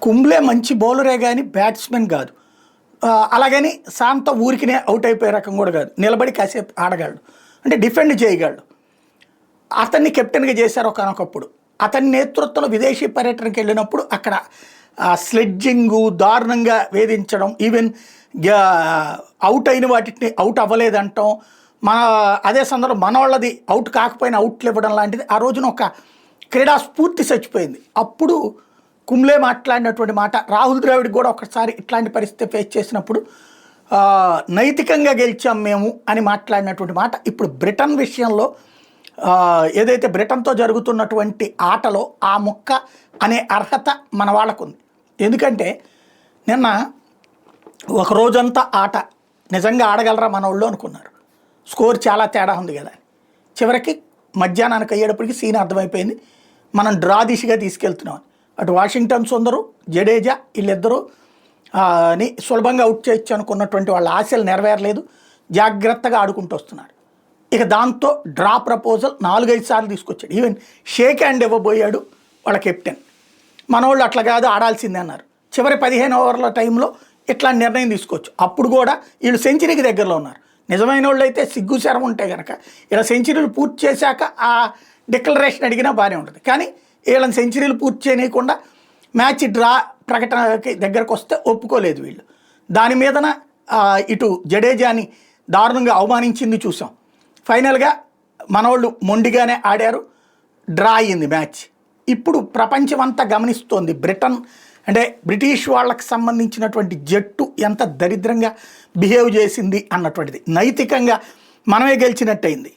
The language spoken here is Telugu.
కుంబ్లే మంచి బౌలరే కానీ బ్యాట్స్మెన్ కాదు. అలాగని శాంత ఊరికినే అవుట్ అయిపోయే రకం కూడా కాదు, నిలబడి కాసేపు ఆడగలడు, అంటే డిఫెండ్ చేయగలడు. అతన్ని కెప్టెన్గా చేశారు ఒకనొకప్పుడు. అతని నేతృత్వంలో విదేశీ పర్యటనకి వెళ్ళినప్పుడు అక్కడ స్లెడ్జింగు దారుణంగా వేధించడం, ఈవెన్ అవుట్ అయిన వాటిని అవుట్ అవ్వలేదంటాం, మన అదే సందర్భంలో మన వాళ్ళది అవుట్ కాకపోయినా అవుట్లు ఇవ్వడం లాంటిది ఆ రోజున ఒక క్రీడా స్ఫూర్తి చచ్చిపోయింది. అప్పుడు కుంబ్లే మాట్లాడినటువంటి మాట రాహుల్ ద్రావిడ్కి కూడా ఒకసారి ఇట్లాంటి పరిస్థితి ఫేస్ చేసినప్పుడు నైతికంగా గెలిచాం మేము అని మాట్లాడినటువంటి మాట ఇప్పుడు బ్రిటన్ విషయంలో ఏదైతే బ్రిటన్తో జరుగుతున్నటువంటి ఆటలో ఆ ముక్క అనే అర్హత మన వాళ్ళకు ఉంది. ఎందుకంటే నిన్న ఒక రోజంతా ఆట నిజంగా ఆడగలరా మన వాళ్ళు అనుకున్నారు, స్కోర్ చాలా తేడా ఉంది కదా. చివరికి మధ్యాహ్నానికి అయ్యేటప్పటికి సీన్ అర్థమైపోయింది, మనం డ్రా దిశగా తీసుకెళ్తున్నాం. అటు వాషింగ్టన్ సుందరు, జడేజా వీళ్ళిద్దరూ ని సులభంగా అవుట్ చేయొచ్చు అనుకున్నటువంటి వాళ్ళ ఆశలు నెరవేరలేదు, జాగ్రత్తగా ఆడుకుంటూ వస్తున్నారు. ఇక దాంతో డ్రా ప్రపోజల్ 4-5 సార్లు తీసుకొచ్చాడు. ఈవెన్ షేక్ హ్యాండ్ ఇవ్వబోయాడు వాళ్ళ కెప్టెన్. మనోళ్ళు అట్లా కాదు ఆడాల్సిందే అన్నారు. చివరి 15 ఓవర్ల టైంలో ఇట్లా నిర్ణయం తీసుకోవచ్చు. అప్పుడు కూడా వీళ్ళు సెంచరీకి దగ్గరలో ఉన్నారు. నిజమైన వాళ్ళు అయితే సిగ్గు శరం ఉంటే కనుక ఇలా సెంచరీలు పూర్తి చేశాక ఆ డిక్లరేషన్ అడిగినా బాగానే ఉంటుంది. కానీ వీళ్ళని సెంచరీలు పూర్తి చేయకుండా మ్యాచ్ డ్రా ప్రకటనకి దగ్గరకు వస్తే ఒప్పుకోలేదు వీళ్ళు. దాని మీదన ఇటు జడేజాని దారుణంగా అవమానించింది చూసాం. ఫైనల్గా మనోళ్ళు మొండిగానే ఆడారు, డ్రా అయ్యింది మ్యాచ్. ఇప్పుడు ప్రపంచం అంతా గమనిస్తోంది బ్రిటన్ అంటే బ్రిటిష్ వాళ్ళకి సంబంధించినటువంటి జట్టు ఎంత దరిద్రంగా బిహేవ్ చేసింది అన్నటువంటిది. నైతికంగా మనమే గెలిచినట్టయింది.